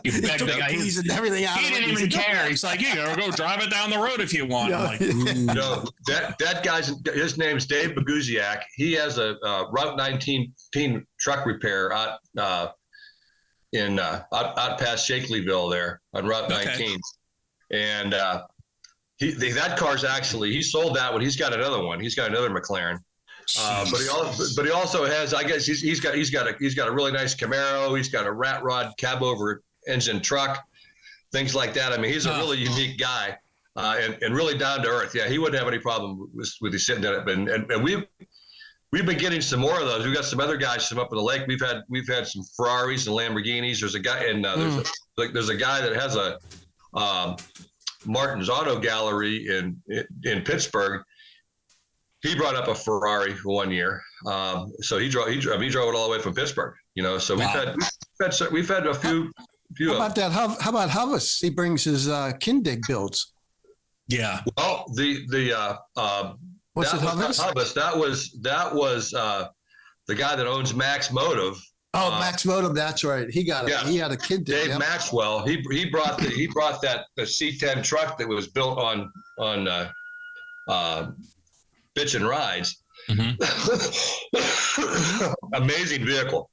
You begged the guy. He's and everything out. He didn't even care. He's like, "You go drive it down the road if you want." Yeah. I'm like, that guy's his name's Dave Baguziak. He has a Route 19 truck repair out past Shakelyville there on Route 19, and that car's actually, he sold that one. He's got another one. He's got another McLaren, But he also has, I guess he's got a really nice Camaro. He's got a rat rod cab over engine truck, things like that. I mean, he's a really unique guy, and really down to earth. Yeah, he wouldn't have any problem with you sitting in it. And we've been getting some more of those. We've got some other guys from up in the lake. We've had some Ferraris and Lamborghinis. There's a guy, and there's a guy that has a Martin's Auto Gallery in Pittsburgh. He brought up a Ferrari one year, so he drove it all the way from Pittsburgh. So we've had a few. How about that? How about Hubvis? He brings his Kindig builds. Yeah. Well, What's it, Hubvis? Hubvis. That was the guy that owns Max Motive. Oh, Max Motive. That's right. He got it. Yeah. He had a Kindig. Dave Maxwell. He brought the C10 truck that was built on Bitch and Rides. Mm-hmm. Amazing vehicle.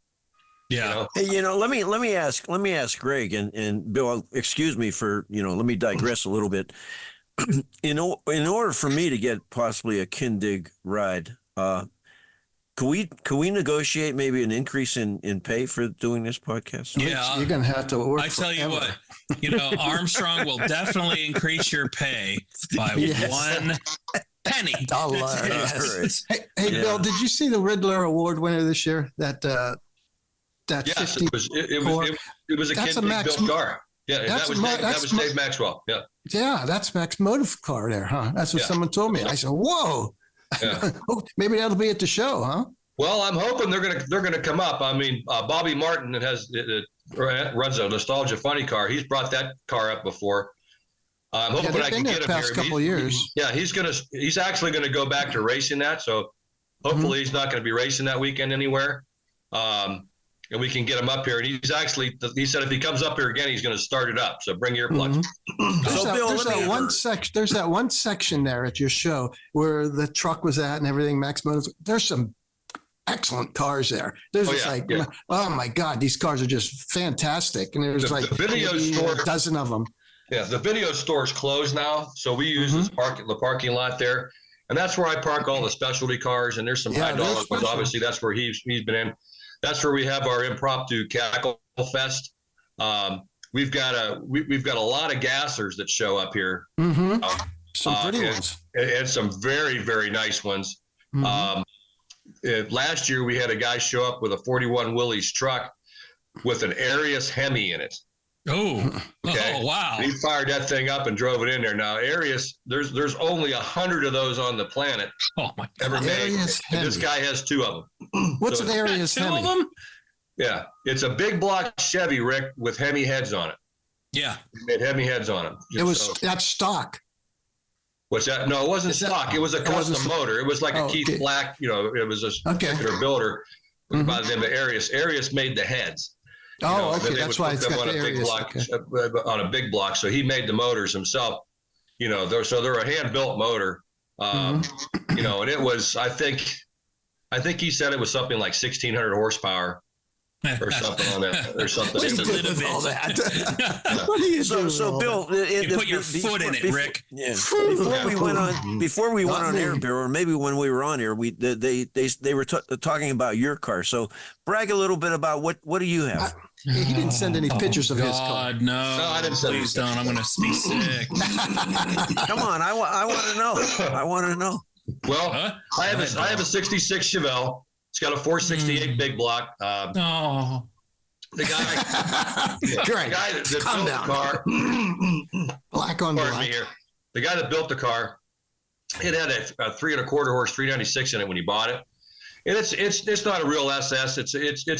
Yeah. Hey, let me ask Greg and Bill, excuse me for, let me digress a little bit. In order for me to get possibly a Kindig ride, could we negotiate maybe an increase in pay for doing this podcast? Yeah. You're going to have to work. I tell you forever. what, Armstrong will definitely increase your pay by $1 penny. Yes. Hey, Bill, did you see the Riddler Award winner this year? That Yes, 50 it was a Kindig built car. Yeah, that was Dave Maxwell. Yeah. Yeah, that's Max Motive car there, huh? That's what someone told me. I said, "Whoa, maybe that'll be at the show, huh?" Well, I'm hoping they're gonna come up. I mean, Bobby Martin runs a Nostalgia Funny car. He's brought that car up before. I'm hoping I can get him past here. Couple of years. He's actually gonna go back to racing that. So hopefully he's not gonna be racing that weekend anywhere. And we can get him up here. And he said if he comes up here again, he's going to start it up. So bring earplugs. There's that one section there at your show where the truck was at and everything. Max Motors. There's some excellent cars there. There's oh my God, these cars are just fantastic. And there's a dozen of them. Yeah, the video store's closed now, so we use the parking lot there, and that's where I park all the specialty cars. And there's some high dollar ones. Obviously, that's where he's been in. That's where we have our impromptu cackle fest. We've got a lot of gassers that show up here. Mm-hmm. Some pretty ones, and some very, very nice ones. Mm-hmm. Last year we had a guy show up with a 41 Willys truck with an Arius Hemi in it. Oh, okay. Oh, wow! He fired that thing up and drove it in there. Now Arius, there's only 100 of those on the planet. Oh my God! Ever made. This guy has 2 of them. What's an Arius Hemi? 2 of them? Yeah, it's a big block Chevy, Rick, with Hemi heads on it. Yeah, it had Hemi heads on them. That's stock. What's that? No, it wasn't stock. It was a custom motor. It was like a Keith Black. It was a particular builder by the name of Arius. Arius made the heads. Okay. That's why it's got the Arius. On a big block. So he made the motors himself. They're a hand-built motor. And it was, I think he said it was something like 1,600 horsepower or something on that, or something. Just a little bit. All that. What are you doing? So Bill, you put your foot in it, Rick. Yeah. Before we went on air, Bill, or maybe when we were on air, they were talking about your car. So brag a little bit about what do you have? He didn't send any pictures of his car. No, I didn't send. Please don't. I'm going to be sick. Come on, I want to know. I want to know. Well, I have a '66 Chevelle. It's got a 468 big block. The guy that built the car. Black on black. Here. The guy that built the car, it had a 3 1/4 horse 396 in it when he bought it. And it's not a real SS. It's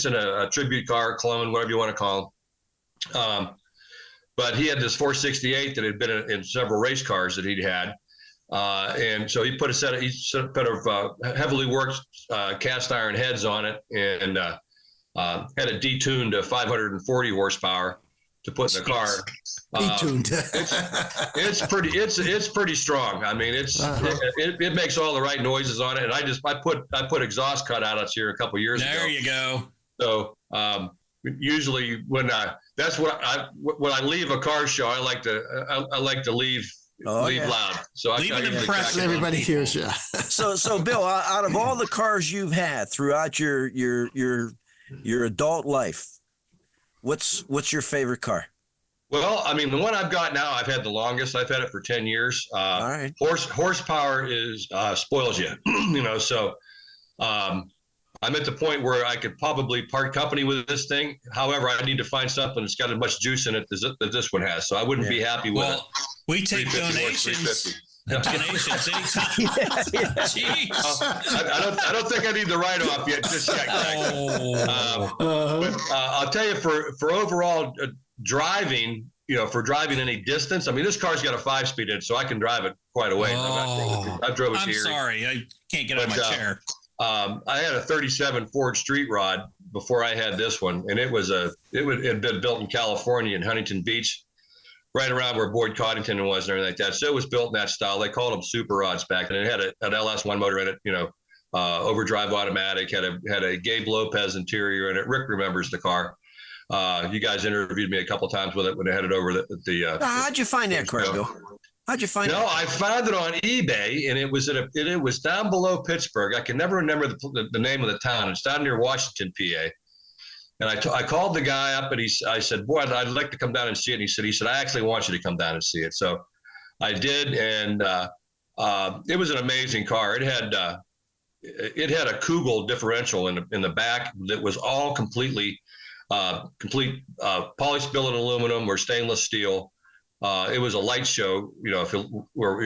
a tribute car, clone, whatever you want to call them. But he had this 468 that had been in several race cars that he'd had. And so he put a set of heavily worked cast iron heads on it, and had it detuned to 540 horsepower to put in the car. Detuned. It's pretty strong. I mean, it makes all the right noises on it. And I put exhaust cutouts here a couple of years ago. There you go. So usually when I leave a car show, I like to leave leave loud. So Leave an impression. Everybody hears you. So Bill, out of all the cars you've had throughout your adult life, what's your favorite car? Well, I mean, the one I've got now, I've had the longest. I've had it for 10 years. All right. Horsepower is spoils you, you know. So I'm at the point where I could probably part company with this thing. However, I need to find something that's got as much juice in it that this one has. So I wouldn't be happy with it. We take donations. Donations anytime. Jeez. I don't think I need the write-off yet. Just yet, Greg. But I'll tell you, for overall driving, you know, for driving any distance, I mean, this car's got a 5-speed in it, so I can drive it quite a way. I drove it I'm here. Sorry, I can't get out of my chair. I had a 37 Ford Street Rod before I had this one, and it had been built in California in Huntington Beach, right around where Boyd Coddington was and everything like that. So it was built in that style. They called them super rods back, and it had an LS1 motor in it, you know, overdrive automatic, had a Gabe Lopez interior in it. Rick remembers the car. You guys interviewed me a couple of times with it when I had it over how'd you find that car, Bill? How'd you find it? No, I found it on eBay, and it was down below Pittsburgh. I can never remember the name of the town. It's down near Washington, PA. And I called the guy up, and I said, "Boy, I'd like to come down and see it." And he said, "I actually want you to come down and see it." So I did, and it was an amazing car. It had a Kugel differential in the back that was all complete polished billet aluminum or stainless steel. It was a light show, you know, if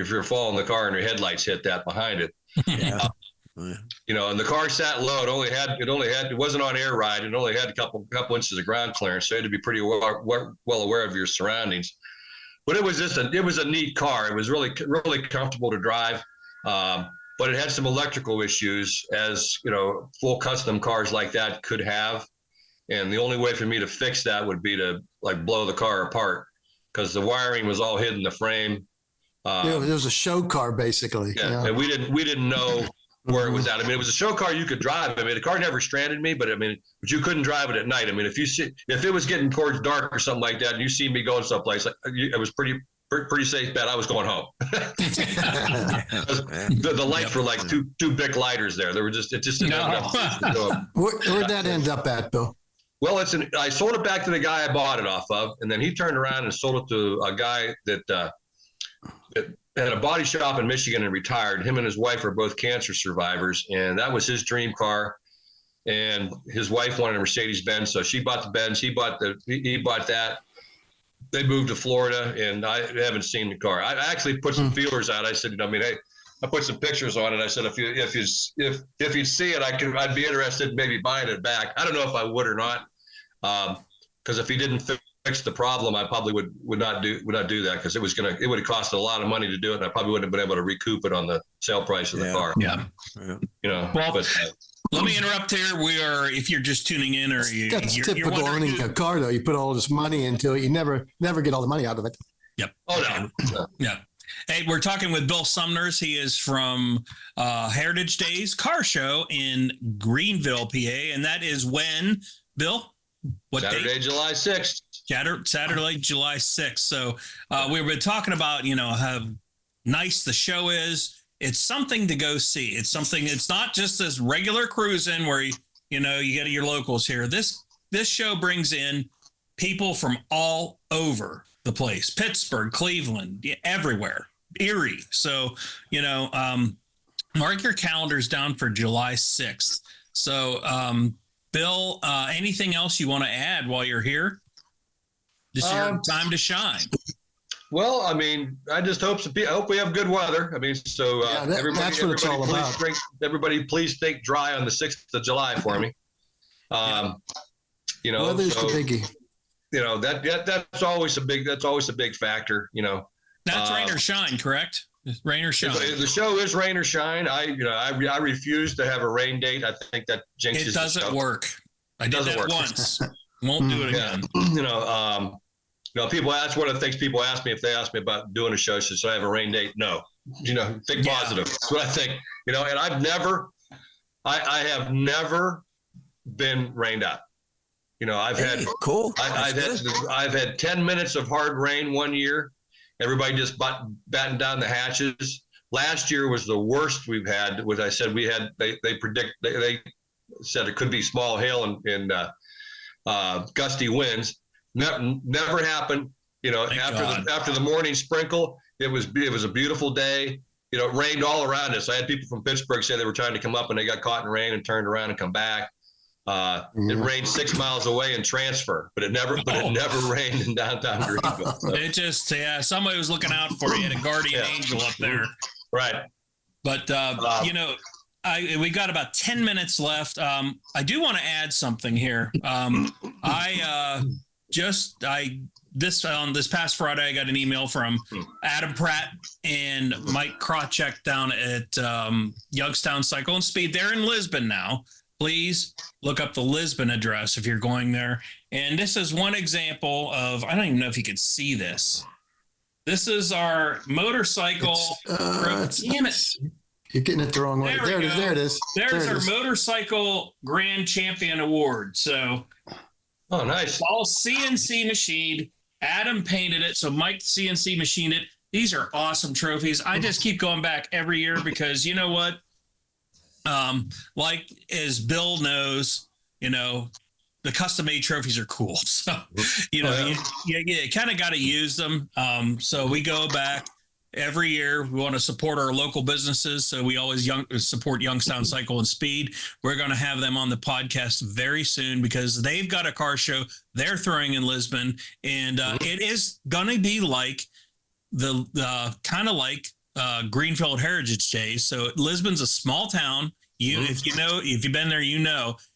you're following the car and your headlights hit that behind it. Yeah. You know, and the car sat low. It wasn't on air ride. It only had a couple inches of ground clearance, so you had to be pretty well aware of your surroundings. But it was a neat car. It was really comfortable to drive, but it had some electrical issues, as you know, full custom cars like that could have. And the only way for me to fix that would be to like blow the car apart, because the wiring was all hidden in the frame. It was a show car, basically. Yeah. And we didn't know where it was at. I mean, it was a show car you could drive. I mean, the car never stranded me, but you couldn't drive it at night. I mean, if it was getting towards dark or something like that, and you see me going someplace, it was pretty safe bet I was going home. The lights were like two big lighters there. It just didn't have enough. Where'd that end up at, Bill? Well, I sold it back to the guy I bought it off of, and then he turned around and sold it to a guy that had a body shop in Michigan and retired. Him and his wife are both cancer survivors, and that was his dream car. And his wife wanted a Mercedes-Benz, so she bought the Benz. He bought that. They moved to Florida, and I haven't seen the car. I actually put some feelers out. I said, I put some pictures on it. I said, if you see it, I'd be interested in maybe buying it back. I don't know if I would or not, because if he didn't fix the problem, I probably would not do that, because it would have cost a lot of money to do it, and I probably wouldn't have been able to recoup it on the sale price of the car. Yeah. You know. Well, let me interrupt here. If you're just tuning in, or that's you're typical owning a car, though. You put all this money into it, you never get all the money out of it. Yep. Oh no. Yeah. Hey, we're talking with Bill Sumners. He is from Heritage Days Car Show in Greenville, PA, and that is when, Bill? What Saturday, date? July 6th. Saturday, July 6th. So we've been talking about, you know, how nice the show is. It's something to go see. It's not just this regular cruising where you get your locals here. This show brings in people from all over the place: Pittsburgh, Cleveland, everywhere, Erie. So, mark your calendars down for July 6th. So, Bill, anything else you want to add while you're here? This is your time to shine. Well, I mean, I just hope we have good weather. I mean, so that's what it's all about. Everybody, please think dry on the 6th of July for me. Weather's the biggie. That's always a big factor. That's rain or shine, correct? Rain or shine. The show is rain or shine. I refuse to have a rain date. I think that jinxes. It doesn't work. I did that once. Won't do it again. People ask, one of the things people ask me if they ask me about doing a show, should I have a rain date? No. Think positive. That's what I think. And I have never been rained out. I've had 10 minutes of hard rain one year, Everybody just battened down the hatches. Last year was the worst we've had. What I said, they said it could be small hail and gusty winds. Never happened. After the morning sprinkle, it was a beautiful day. It rained all around us. I had people from Pittsburgh say they were trying to come up and they got caught in rain and turned around and come back. It rained 6 miles away and transfer, but it never rained in downtown Greenville. So. It just, somebody was looking out for you. Had a guardian angel up there. Right. But, we got about 10 minutes left. I do want to add something here. This past Friday, I got an email from Adam Pratt and Mike Krawcheck down at Youngstown Cycle and Speed. They're in Lisbon now. Please look up the Lisbon address if you're going there. And this is one example of, I don't even know if you can see this. This is our motorcycle. Damn it. You're getting it the wrong way. There it is. There's our motorcycle grand champion award. So, oh, nice. All CNC machined. Adam painted it. So Mike CNC machined it. These are awesome trophies. I just keep going back every year because you know what? Like as Bill knows, the custom made trophies are cool. So, you kind of got to use them. So we go back every year. We want to support our local businesses. So we always support Youngstown Cycle and Speed. We're going to have them on the podcast very soon because they've got a car show they're throwing in Lisbon. And it is going to be like Greenville Heritage Days. So Lisbon's a small town. If you've been there,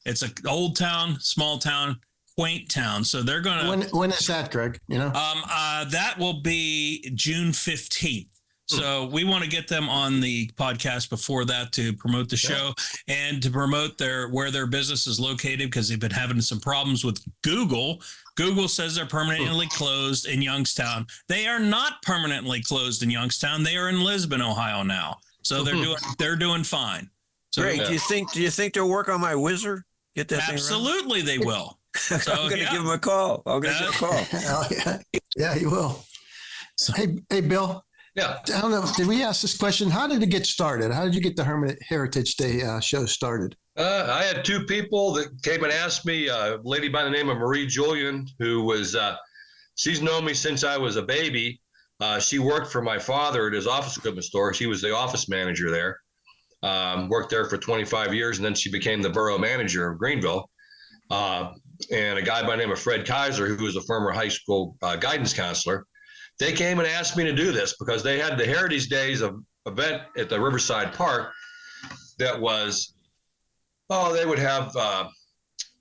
it's an old town, small town, quaint town. So they're going to. When is that, Greg? That will be June 15th. So we want to get them on the podcast before that to promote the show and to promote where their business is located because they've been having some problems with Google. Google says they're permanently closed in Youngstown. They are not permanently closed in Youngstown. They are in Lisbon, Ohio now. So they're doing fine. So, Greg, do you think they'll work on my Whizzer? Get that absolutely thing they will. So, I'm going to give them a call. Yeah, you will. So, hey, Bill. Yeah. I don't know. Did we ask this question? How did it get started? How did you get the Heritage Day show started? I had two people that came and asked me, a lady by the name of Marie Julian, who was, she's known me since I was a baby. She worked for my father at his office equipment store. She was the office manager there. Worked there for 25 years, and then she became the borough manager of Greenville. And a guy by the name of Fred Kaiser, who was a former high school guidance counselor, they came and asked me to do this because they had the Heritage Days event at the Riverside Park that was, they would have,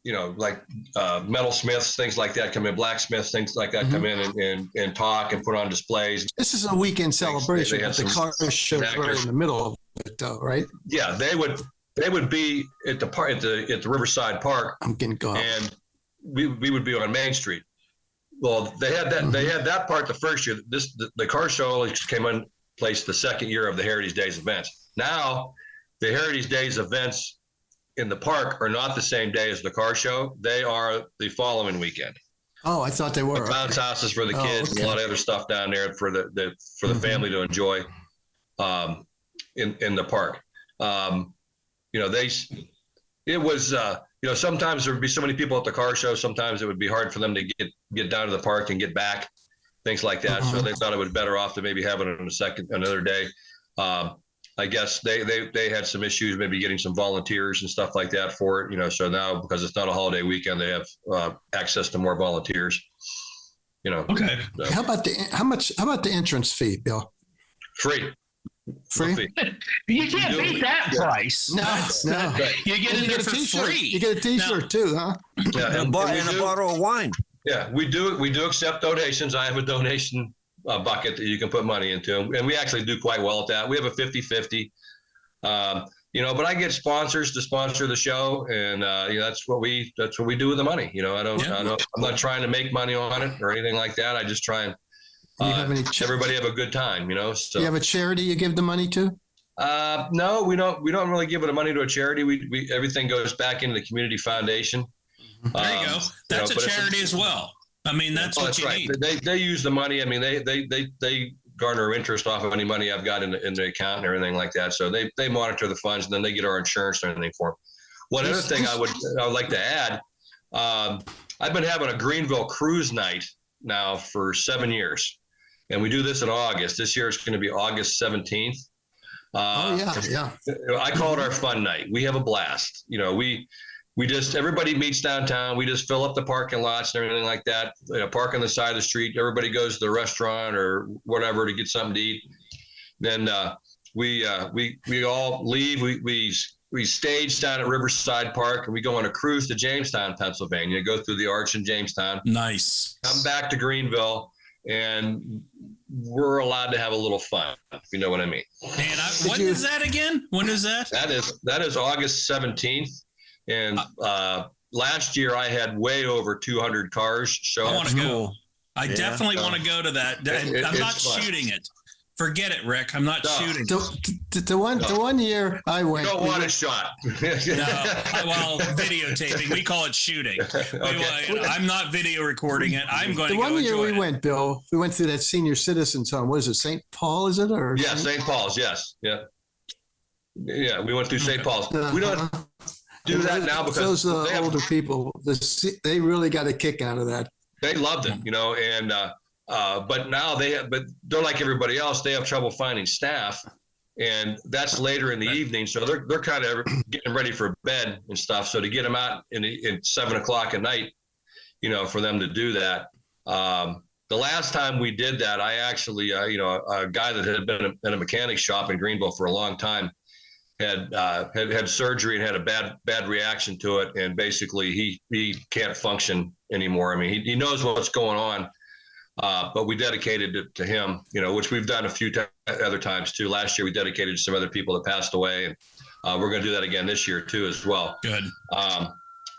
metalsmiths, things like that come in, blacksmiths, things like that come in and talk and put on displays. This is a weekend celebration, but the car show right in the middle of it, though, right? Yeah, they would be at the park at the Riverside Park. I'm getting gone. And we would be on Main Street. Well, they had that. They had that part the first year. The car show only came in place the second year of the Heritage Days events. Now, the Heritage Days events in the park are not the same day as the car show. They are the following weekend. Oh, I thought they were. The bounce houses for the kids, and a lot of other stuff down there for the family to enjoy in the park. It was. Sometimes there would be so many people at the car show. Sometimes it would be hard for them to get down to the park and get back, things like that. So they thought it was better off to maybe have it on another day. I guess they had some issues, maybe getting some volunteers and stuff like that for it. So now because it's not a holiday weekend, they have access to more volunteers. Okay. So. How about the entrance fee, Bill? Free. You can't beat that price. No. You get in there for free. You get a T-shirt too, huh? Yeah, and a bottle of wine. Yeah, we do accept donations. I have a donation bucket that you can put money into, and we actually do quite well at that. We have a 50-50. But I get sponsors to sponsor the show, and that's what we do with the money. I'm not trying to make money on it or anything like that. I just try and everybody have a good time, So you have a charity you give the money to? No, we don't really give the money to a charity. We everything goes back into the community foundation. There you go. That's a charity as well. I mean, that's what you need. They use the money. I mean, they garner interest off of any money I've got in the account and everything like that. So they monitor the funds, and then they get our insurance and everything for them. One other thing I would like to add, I've been having a Greenville cruise night now for 7 years, and we do this in August. This year it's going to be August 17th. Yeah. I call it our fun night. We have a blast. You know, we just, everybody meets downtown. We just fill up the parking lots and everything like that. You know, park on the side of the street. Everybody goes to the restaurant or whatever to get something to eat. Then we all leave. We stage down at Riverside Park, and we go on a cruise to Jamestown, Pennsylvania. Go through the arch in Jamestown. Nice. Come back to Greenville, and we're allowed to have a little fun, if you know what I mean. And when is that again? When is that? That is August 17th. And last year I had way over 200 cars show up. I want to go. I definitely want to go to that. I'm not shooting it. Forget it, Rick. I'm not shooting. The one year I went. You don't want it shot. No, well, videotaping. We call it shooting. Okay. I'm not video recording it. I'm going to go The one year enjoy we it. went, Bill, we went through that senior citizens home. What is it, St. Paul, is it? Or Yeah, St. Paul's, yes. Yeah. Yeah, we went through St. Paul's. We don't do that now because those older people, they really got a kick out of that. They loved it, you know, and but now but they're like everybody else. They have trouble finding staff, and that's later in the evening. So they're kind of getting ready for bed and stuff. So to get them out in 7 o'clock at night, you know, for them to do that. The last time we did that, I actually, you know, a guy that had been in a mechanic shop in Greenville for a long time had surgery and had a bad reaction to it, and basically he can't function anymore. I mean, he knows what's going on. But we dedicated it to him, you know, which we've done a few other times too. Last year we dedicated to some other people that passed away, and we're going to do that again this year too as well. Good.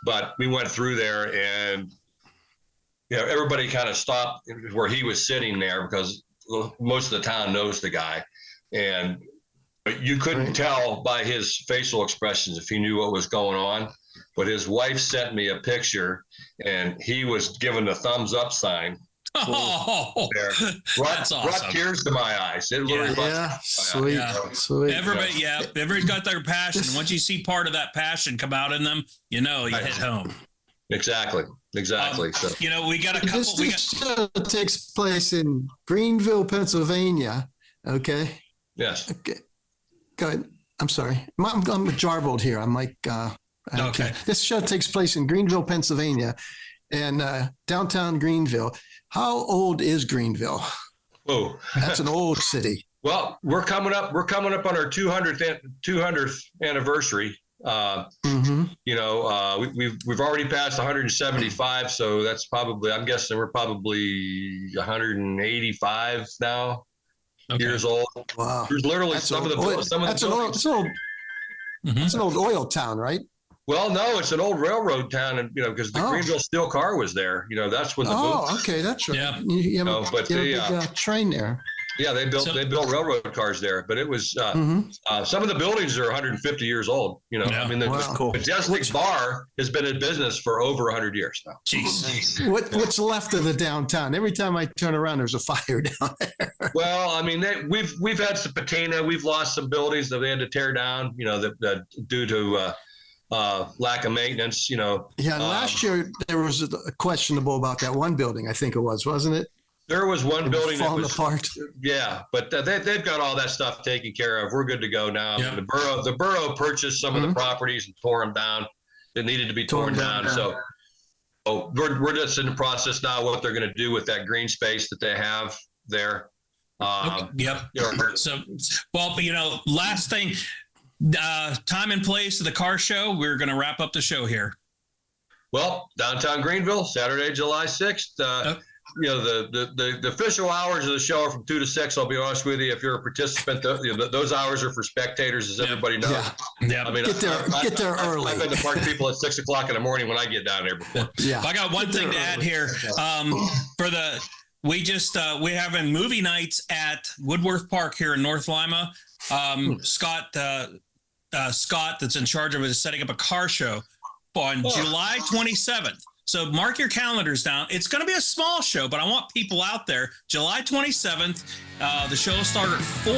But we went through there, and you know, everybody kind of stopped where he was sitting there because most of the town knows the guy, and you couldn't tell by his facial expressions if he knew what was going on. But his wife sent me a picture, and he was giving the thumbs up sign. Oh, that's awesome. Brought tears to my eyes. It literally sweet. Everybody's got their passion. Once you see part of that passion come out in them, you know, you hit home. Exactly. So, you know, we got a couple. This show takes place in Greenville, Pennsylvania. Okay. Yes. Okay. Go ahead. I'm sorry. I'm jarbled here. I'm like, okay. This show takes place in Greenville, Pennsylvania, and downtown Greenville. How old is Greenville? Oh, that's an old city. Well, we're coming up on our 200th anniversary. You know, we've already passed 175, so that's probably, I'm guessing we're probably 185 now. Okay. Years old. Wow. There's literally that's an old oil town, right? Well, no, it's an old railroad town, and you know, because the Greenville Steel Car was there. You know, that's when the okay, that's right. Yeah, you have a big train there. Yeah, they built railroad cars there, but it was some of the buildings are 150 years old. You know, I mean, the Majestic Bar has been in business for over 100 years now. Jeez. What's left of the downtown? Every time I turn around, there's a fire down there. Well, I mean, we've had some patina. We've lost some buildings that they had to tear down. You know, that due to lack of maintenance. You know. Yeah, last year there was a questionable about that one building. I think it was, wasn't it? There was one building that was apart. Yeah, but they've got all that stuff taken care of. We're good to go now. Yeah. The borough purchased some of the properties and tore them down. They needed to be torn down. So we're just in the process now what they're going to do with that green space that they have there. Yep. You know, so, well, you know, last thing, time and place of the car show. We're going to wrap up the show here. Well, downtown Greenville, Saturday, July 6th. You know, the official hours of the show are from 2 to 6. I'll be honest with you. If you're a participant, those hours are for spectators, as everybody knows. Yeah. I mean, get there early. I've been to park people at 6 o'clock in the morning when I get down there before. Yeah. I got one thing to add here. We're having movie nights at Woodworth Park here in North Lima. Scott, that's in charge of it, is setting up a car show on July 27th. So mark your calendars down. It's going to be a small show, but I want people out there. July 27th, the show will start at 4.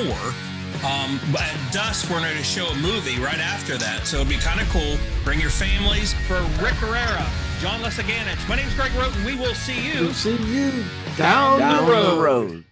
At dusk, we're going to show a movie right after that. So it'll be kind of cool. Bring your families. For Rick Herrera, John Lesaganich, my name is Greg Roten. We will see you. We'll see you down Down the road. the road.